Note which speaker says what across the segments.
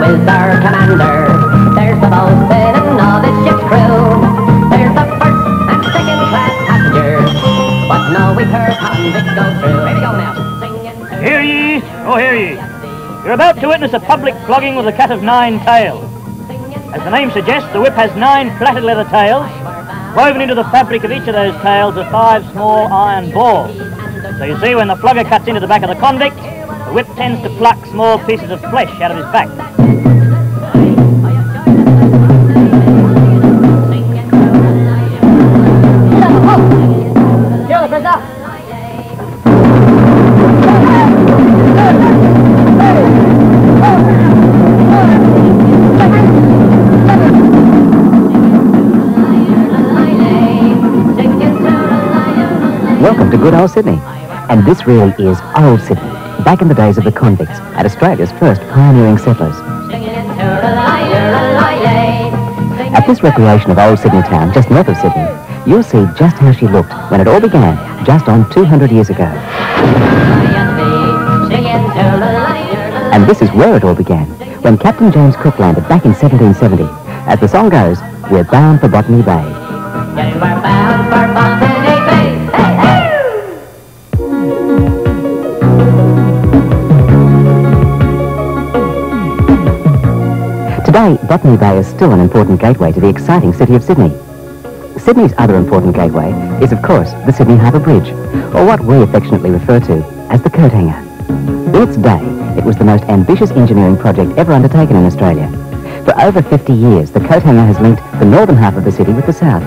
Speaker 1: is our commander. There's the boatswain and all the ship's crew. There's the first and second class passengers. But no, we've heard convicts go through. Here we go now.
Speaker 2: Hear ye, oh hear ye. You're about to witness a public flogging with a cat of 9 tails. As the name suggests, the whip has 9 plaited leather tails. Woven into the fabric of each of those tails are 5 small iron balls. So you see, when the flogger cuts into the back of the convict, the whip tends to pluck small pieces of flesh out of his back.
Speaker 3: Welcome to good old Sydney. And this really is old Sydney, back in the days of the convicts and Australia's first pioneering settlers. At this recreation of old Sydney town, just north of Sydney, you'll see just how she looked when it all began, just on 200 years ago. And this is where it all began, when Captain James Cook landed back in 1770. As the song goes, we're bound for Botany Bay.
Speaker 1: We're bound for Botany Bay. Hey, hey!
Speaker 3: Today, Botany Bay is still an important gateway to the exciting city of Sydney. Sydney's other important gateway is, of course, the Sydney Harbour Bridge, or what we affectionately refer to as the coat hanger. In its day, it was the most ambitious engineering project ever undertaken in Australia. For over 50 years, the coat hanger has linked the northern half of the city with the south.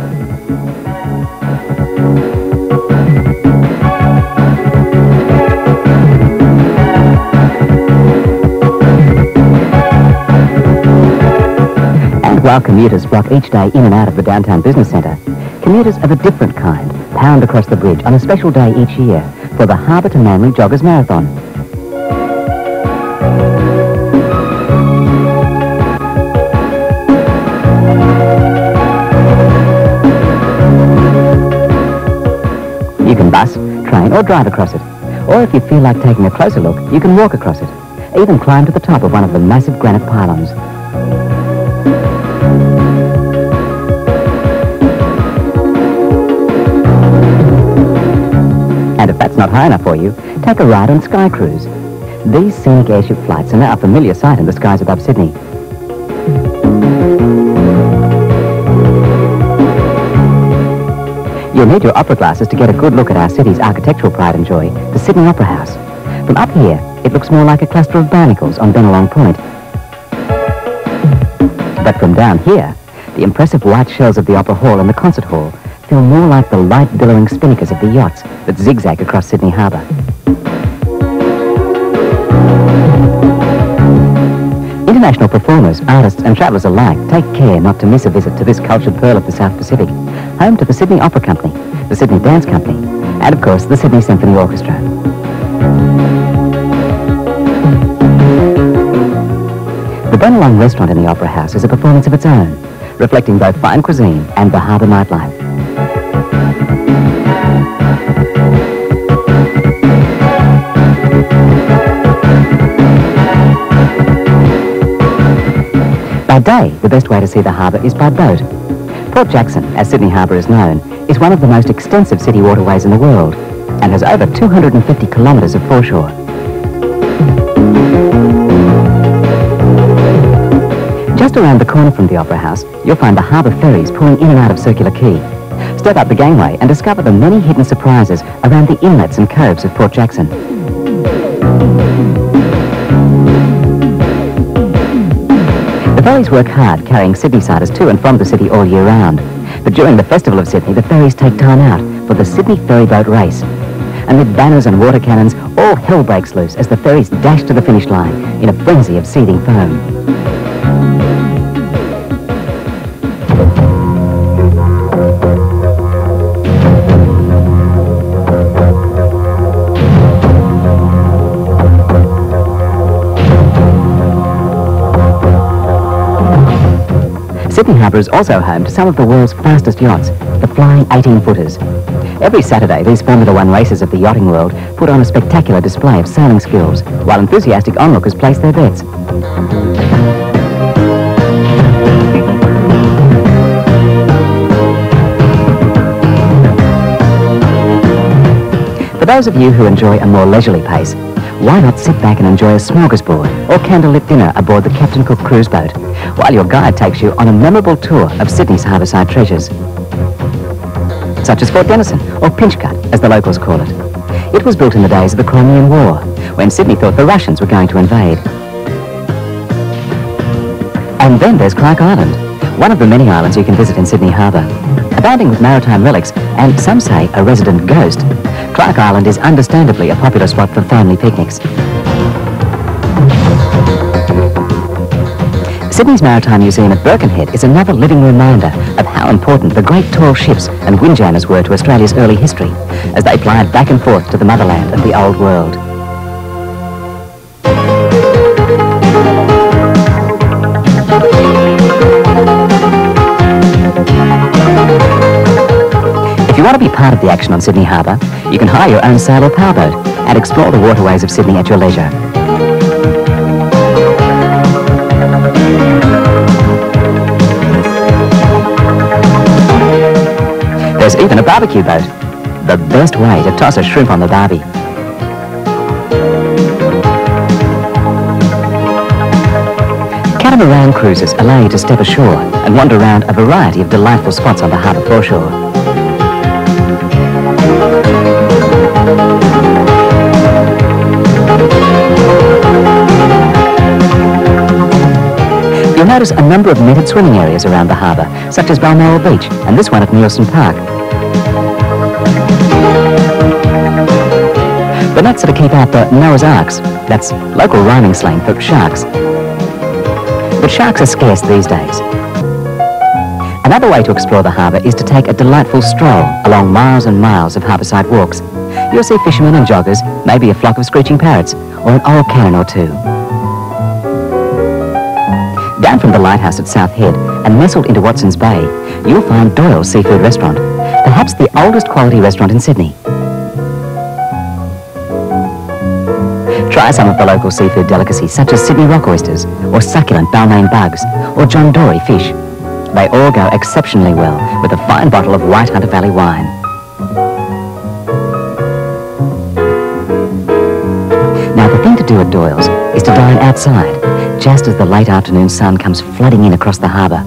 Speaker 3: While commuters flock each day in and out of the downtown business centre, commuters of a different kind pound across the bridge on a special day each year for the Harbour to Manly Joggers Marathon. You can bus, train or drive across it. Or if you feel like taking a closer look, you can walk across it. Even climb to the top of one of the massive granite pylons. And if that's not high enough for you, take a ride on Sky Cruise. These scenic airship flights are now a familiar sight in the skies above Sydney. You'll need your opera glasses to get a good look at our city's architectural pride and joy, the Sydney Opera House. From up here, it looks more like a cluster of barnacles on Bennelong Point. But from down here, the impressive white shells of the Opera Hall and the Concert Hall feel more like the light billowing spinnakers of the yachts that zigzag across Sydney Harbour. International performers, artists and travellers alike take care not to miss a visit to this cultured pearl of the South Pacific, home to the Sydney Opera Company, the Sydney Dance Company, and of course the Sydney Symphony Orchestra. The Bennelong restaurant in the Opera House is a performance of its own, reflecting both fine cuisine and the harbour nightlife. By day, the best way to see the harbour is by boat. Port Jackson, as Sydney Harbour is known, is one of the most extensive city waterways in the world and has over 250 kilometres of foreshore. Just around the corner from the Opera House, you'll find the harbour ferries pulling in and out of Circular Quay. Step up the gangway and discover the many hidden surprises around the inlets and coves of Port Jackson. The ferries work hard, carrying Sydneysiders to and from the city all year round. But during the Festival of Sydney, the ferries take time out for the Sydney Ferry Boat Race. Amid banners and water cannons, all hell breaks loose as the ferries dash to the finish line in a frenzy of seething foam. Sydney Harbour is also home to some of the world's fastest yachts, the Flying 18-footers. Every Saturday, these Formula One racers of the yachting world put on a spectacular display of sailing skills, while enthusiastic onlookers place their bets. For those of you who enjoy a more leisurely pace, why not sit back and enjoy a smorgasbord or candlelit dinner aboard the Captain Cook cruise boat, while your guide takes you on a memorable tour of Sydney's harbourside treasures, such as Fort Denison, or Pinchgut, as the locals call it. It was built in the days of the Crimean War, when Sydney thought the Russians were going to invade. And then there's Clark Island, one of the many islands you can visit in Sydney Harbour. Abounding with maritime relics, and some say a resident ghost, Clark Island is understandably a popular spot for family picnics. Sydney's Maritime Museum at Birkenhead is another living reminder of how important the great tall ships and windjammers were to Australia's early history, as they plied back and forth to the motherland and the old world. If you want to be part of the action on Sydney Harbour, you can hire your own sail or powerboat and explore the waterways of Sydney at your leisure. There's even a barbecue boat, the best way to toss a shrimp on the barbie. Catamaran cruises allow you to step ashore and wander around a variety of delightful spots on the harbour foreshore. You'll notice a number of netted swimming areas around the harbour, such as Balmoral Beach and this one at Nielsen Park. The nets are to keep out the Noah's Arks, that's local rhyming slang for sharks. But sharks are scarce these days. Another way to explore the harbour is to take a delightful stroll along miles and miles of harbourside walks. You'll see fishermen and joggers, maybe a flock of screeching parrots, or an old cannon or two. Down from the lighthouse at South Head and nestled into Watson's Bay, you'll find Doyle's Seafood Restaurant, perhaps the oldest quality restaurant in Sydney. Try some of the local seafood delicacies such as Sydney rock oysters, or succulent Balmain bugs, or John Dory fish. They all go exceptionally well with a fine bottle of White Hunter Valley wine. Now the thing to do at Doyle's is to dine outside, just as the late afternoon sun comes flooding in across the harbour.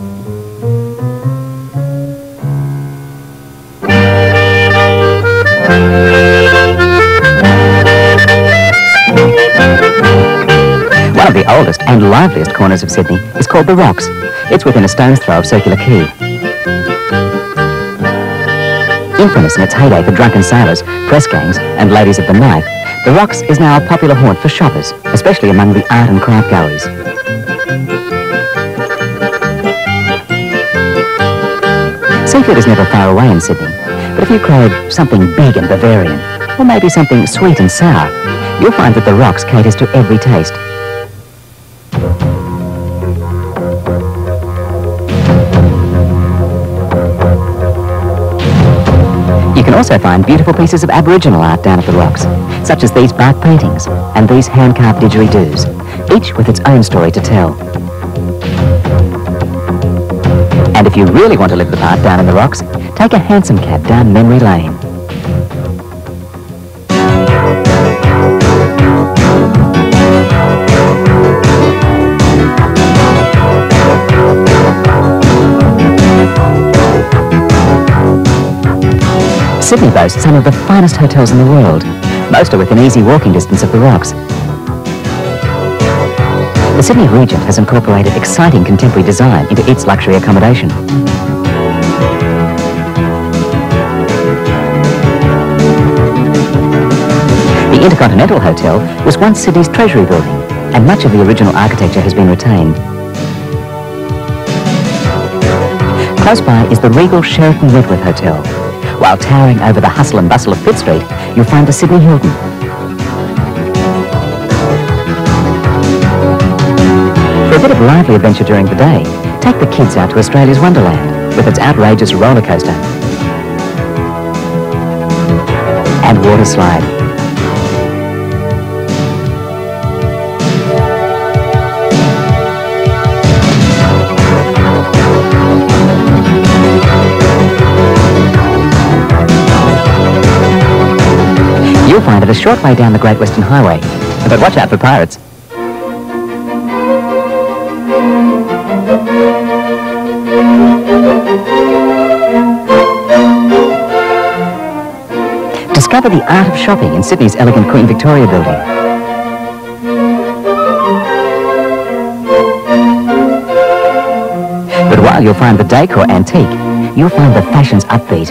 Speaker 3: One of the oldest and liveliest corners of Sydney is called The Rocks. It's within a stone's throw of Circular Quay. Infamous in its heyday for drunken sailors, press gangs and ladies of the night, The Rocks is now a popular haunt for shoppers, especially among the art and craft goers. Seafood is never far away in Sydney, but if you crave something big and Bavarian, or maybe something sweet and sour, you'll find that The Rocks caters to every taste. You can also find beautiful pieces of Aboriginal art down at The Rocks, such as these bark paintings and these hand-carved didgeridoos, each with its own story to tell. And if you really want to live the part down in The Rocks, take a hansom cab down Memory Lane. Sydney boasts some of the finest hotels in the world. Most are within easy walking distance of The Rocks. The Sydney Regent has incorporated exciting contemporary design into its luxury accommodation. The Intercontinental Hotel was once Sydney's Treasury building, and much of the original architecture has been retained. Close by is the regal Sheraton Wentworth Hotel. While towering over the hustle and bustle of Pitt Street, you'll find the Sydney Hilton. For a bit of lively adventure during the day, take the kids out to Australia's Wonderland with its outrageous roller coaster and water slide. You'll a short way down the Great Western Highway. But watch out for pirates. Discover the art of shopping in Sydney's elegant Queen Victoria building. But while you'll find the decor antique, you'll find the fashions upbeat.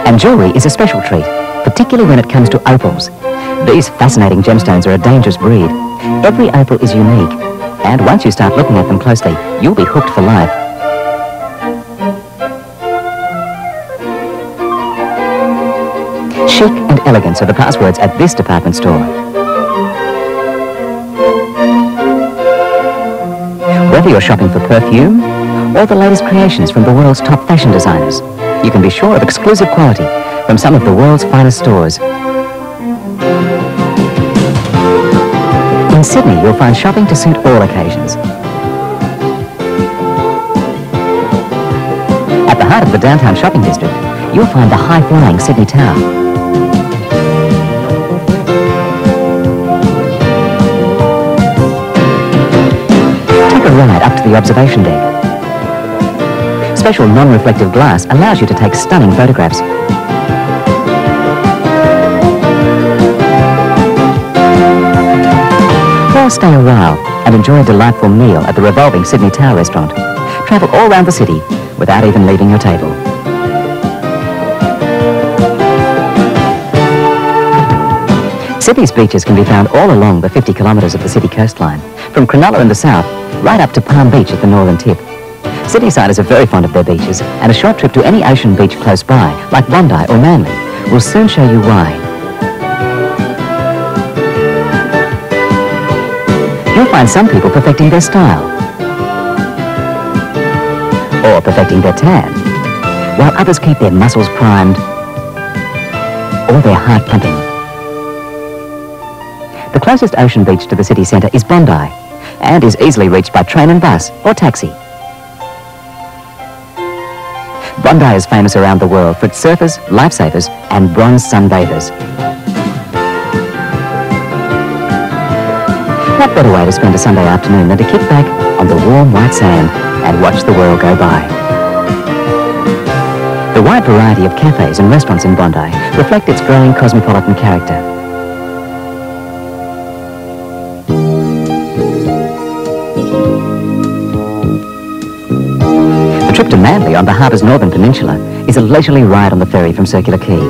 Speaker 3: And jewellery is a special treat, particularly when it comes to opals. These fascinating gemstones are a dangerous breed. Every opal is unique, and once you start looking at them closely, you'll be hooked for life. Chic and elegance are the passwords at this department store. Whether you're shopping for perfume or the latest creations from the world's top fashion designers, you can be sure of exclusive quality from some of the world's finest stores. In Sydney, you'll find shopping to suit all occasions. At the heart of the downtown shopping district, you'll find the high-flying Sydney Tower. Take a ride up to the observation deck. Special non-reflective glass allows you to take stunning photographs. Or stay a while and enjoy a delightful meal at the revolving Sydney Tower restaurant. Travel all around the city without even leaving your table. Sydney's beaches can be found all along the 50 kilometres of the city coastline, from Cronulla in the south right up to Palm Beach at the northern tip. Sydneysiders are very fond of their beaches, and a short trip to any ocean beach close by, like Bondi or Manly, will soon show you why. You'll find some people perfecting their style, or perfecting their tan, while others keep their muscles primed, or their heart pumping. The closest ocean beach to the city centre is Bondi, and is easily reached by train and bus or taxi. Bondi is famous around the world for its surfers, lifesavers and bronze sunbathers. What better way to spend a Sunday afternoon than to kick back on the warm white sand and watch the world go by. The wide variety of cafes and restaurants in Bondi reflect its growing cosmopolitan character. The trip to Manly on the Harbour's northern peninsula is a leisurely ride on the ferry from Circular Quay.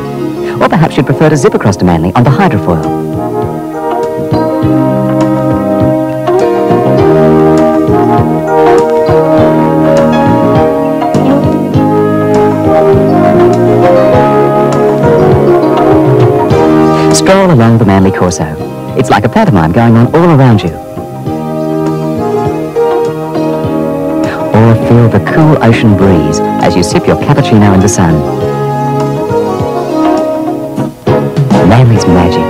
Speaker 3: Or perhaps you'd prefer to zip across to Manly on the hydrofoil. Stroll along the Manly Corso. It's like a pantomime going on all around you. Or feel the cool ocean breeze as you sip your cappuccino in the sun. Manly's magic.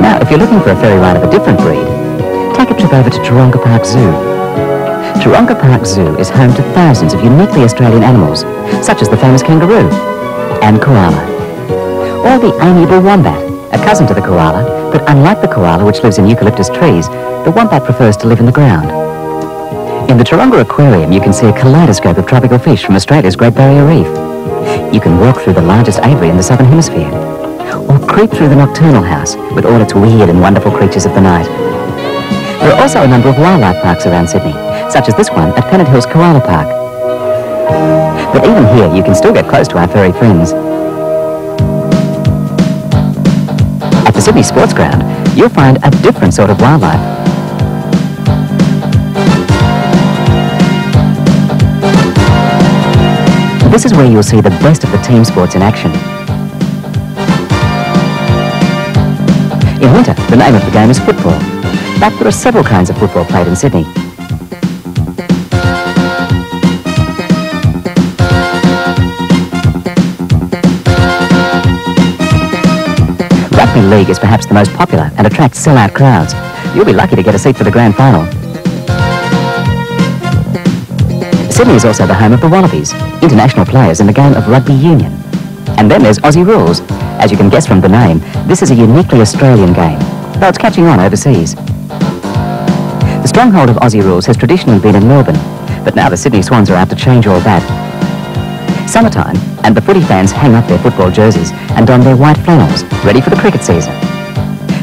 Speaker 3: Now, if you're looking for a ferry ride of a different breed, take a trip over to Taronga Park Zoo. Taronga Park Zoo is home to thousands of uniquely Australian animals, such as the famous kangaroo and koala. Or the amiable wombat, a cousin to the koala, but unlike the koala, which lives in eucalyptus trees, the wombat prefers to live in the ground. In the Taronga Aquarium, you can see a kaleidoscope of tropical fish from Australia's Great Barrier Reef. You can walk through the largest aviary in the Southern Hemisphere, or creep through the Nocturnal House with all its weird and wonderful creatures of the night. There are also a number of wildlife parks around Sydney, such as this one at Pennant Hills Koala Park. But even here, you can still get close to our furry friends. At the Sydney Sports Ground, you'll find a different sort of wildlife. This is where you'll see the best of the team sports in action. In winter, the name of the game is football, but there are several kinds of football played in Sydney. Rugby league is perhaps the most popular and attracts sell-out crowds. You'll be lucky to get a seat for the grand final. Sydney is also the home of the Wallabies, international players in the game of rugby union. And then there's Aussie rules, As you can guess from the name, this is a uniquely Australian game, though it's catching on overseas. The stronghold of Aussie rules has traditionally been in Melbourne, but now the Sydney Swans are out to change all that. Summertime, and the footy fans hang up their football jerseys and don their white flannels, ready for the cricket season.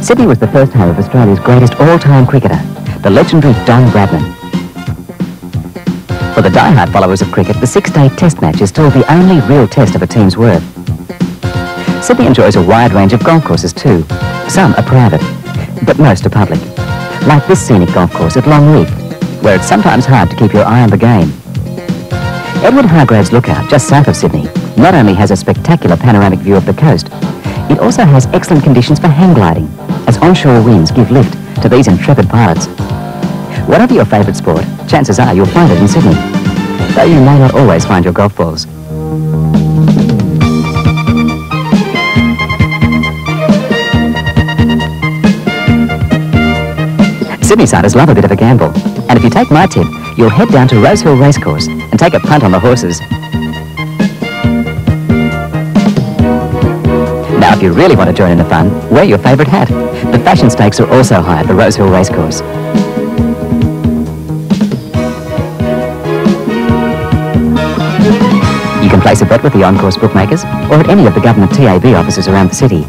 Speaker 3: Sydney was the first home of Australia's greatest all-time cricketer, the legendary Don Bradman. For the die-hard followers of cricket, the six-day test match is still the only real test of a team's worth. Sydney enjoys a wide range of golf courses too. Some are private, but most are public. Like this scenic golf course at Long Reef, where it's sometimes hard to keep your eye on the game. Edward Hargrave's Lookout, just south of Sydney, not only has a spectacular panoramic view of the coast, it also has excellent conditions for hang gliding, as onshore winds give lift to these intrepid pilots. Whatever your favourite sport, chances are you'll find it in Sydney, though you may not always find your golf balls. Sydneysiders love a bit of a gamble, and if you take my tip, you'll head down to Rosehill Racecourse and take a punt on the horses. Now, if you really want to join in the fun, wear your favourite hat. The fashion stakes are also high at the Rosehill Racecourse. You can place a bet with the on-course bookmakers or at any of the government TAB offices around the city.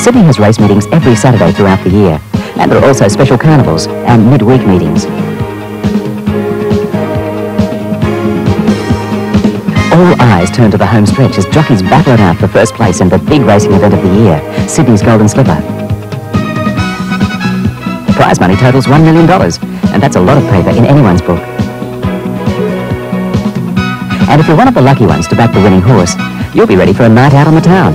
Speaker 3: Sydney has race meetings every Saturday throughout the year, and there are also special carnivals and midweek meetings. All eyes turn to the home stretch as jockeys battle it out for first place in the big racing event of the year, Sydney's Golden Slipper. The prize money totals $1 million, and that's a lot of paper in anyone's book. And if you're one of the lucky ones to back the winning horse, you'll be ready for a night out on the town.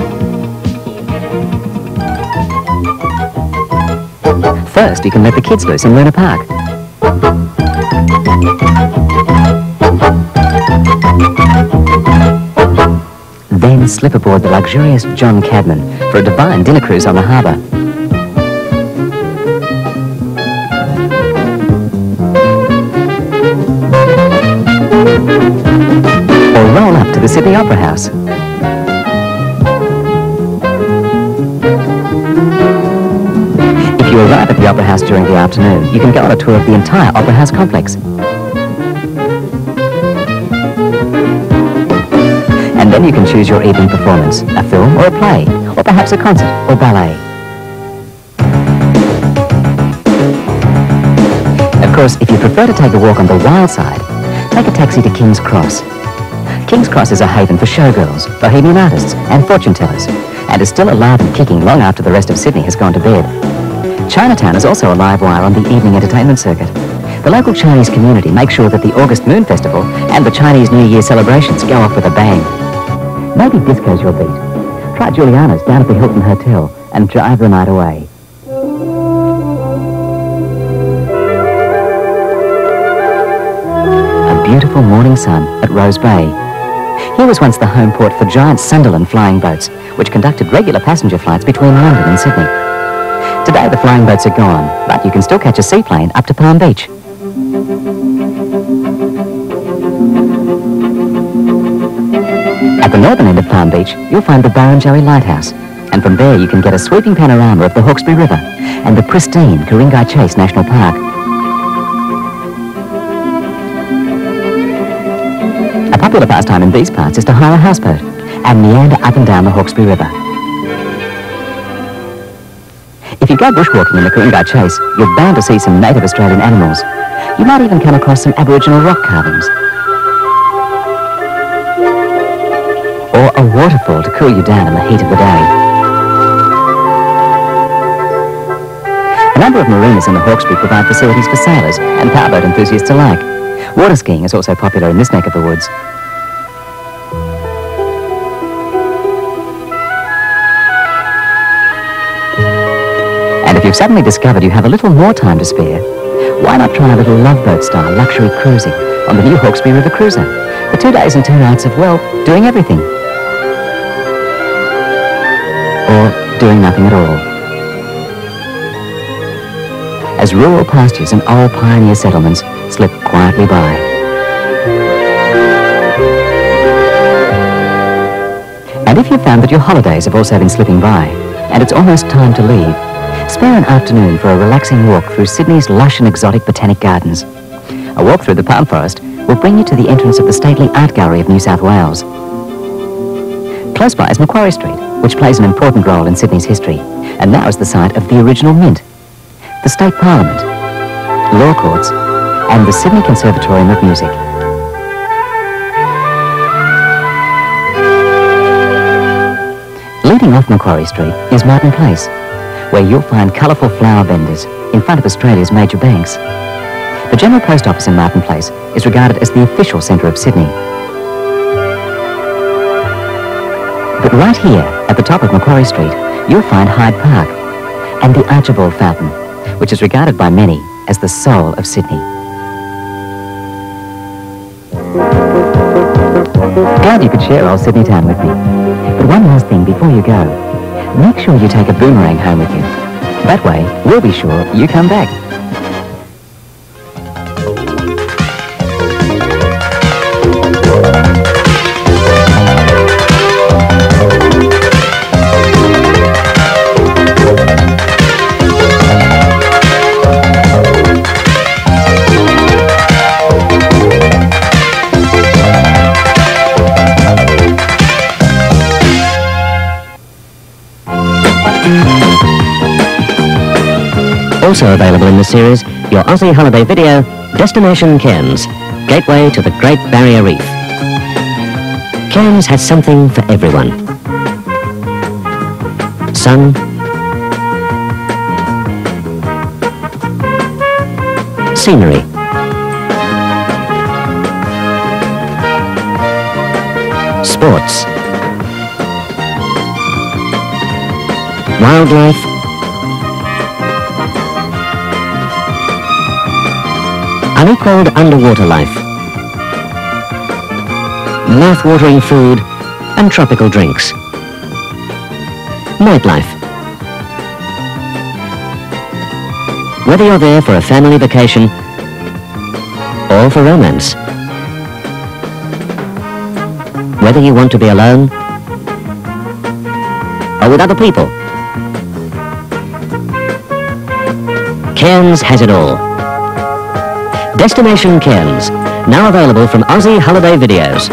Speaker 3: First, you can let the kids loose in Luna Park. Then slip aboard the luxurious John Cadman for a divine dinner cruise on the Harbour. Or roll up to the Sydney Opera House. If you arrive at the Opera House during the afternoon, you can go on a tour of the entire Opera House complex. And then you can choose your evening performance, a film or a play, or perhaps a concert or ballet. Of course, if you prefer to take a walk on the wild side, take a taxi to King's Cross. King's Cross is a haven for showgirls, bohemian artists and fortune tellers, and is still alive and kicking long after the rest of Sydney has gone to bed. Chinatown is also a live wire on the evening entertainment circuit. The local Chinese community makes sure that the August Moon Festival and the Chinese New Year celebrations go off with a bang. Maybe disco's your beat. Try Juliana's down at the Hilton Hotel and drive the night away. A beautiful morning sun at Rose Bay. Here was once the home port for giant Sunderland flying boats, which conducted regular passenger flights between London and Sydney. Today the flying boats are gone, but you can still catch a seaplane up to Palm Beach. At the northern end of Palm Beach, you'll find the Barrenjoey Lighthouse, and from there you can get a sweeping panorama of the Hawkesbury River and the pristine Ku-ring-gai Chase National Park. A popular pastime in these parts is to hire a houseboat and meander up and down the Hawkesbury River. If you go bushwalking in the Ku-ring-gai Chase, you're bound to see some native Australian animals. You might even come across some Aboriginal rock carvings. Or a waterfall to cool you down in the heat of the day. A number of marinas in the Hawkesbury provide facilities for sailors and powerboat enthusiasts alike. Water skiing is also popular in this neck of the woods. And if you've suddenly discovered you have a little more time to spare, why not try a little loveboat-style luxury cruising on the new Hawkesbury River Cruiser for 2 days and 2 nights of, well, doing everything. Or doing nothing at all. As rural pastures and old pioneer settlements slip quietly by. And if you found that your holidays have also been slipping by, and it's almost time to leave, spare an afternoon for a relaxing walk through Sydney's lush and exotic botanic gardens. A walk through the palm forest will bring you to the entrance of the stately Art Gallery of New South Wales. Close by is Macquarie Street, which plays an important role in Sydney's history, and now is the site of the original Mint, the State Parliament, law courts, and the Sydney Conservatorium of Music. Leading off Macquarie Street is Martin Place, where you'll find colourful flower vendors in front of Australia's major banks. The General Post Office in Martin Place is regarded as the official centre of Sydney. But right here, at the top of Macquarie Street, you'll find Hyde Park and the Archibald Fountain, which is regarded by many as the soul of Sydney. Glad you could share old Sydney town with me. But one last thing before you go. Make sure you take a boomerang home with you. That way, we'll be sure you come back.
Speaker 4: Also available in the series, your Aussie holiday video, Destination Cairns, gateway to the Great Barrier Reef. Cairns has something for everyone. Sun, scenery, sports, wildlife, unequalled underwater life, mouth-watering food and tropical drinks, nightlife. Whether you're there for a family vacation or for romance, whether you want to be alone or with other people, Cairns has it all. Destination Cairns, now available from Aussie Holiday Videos.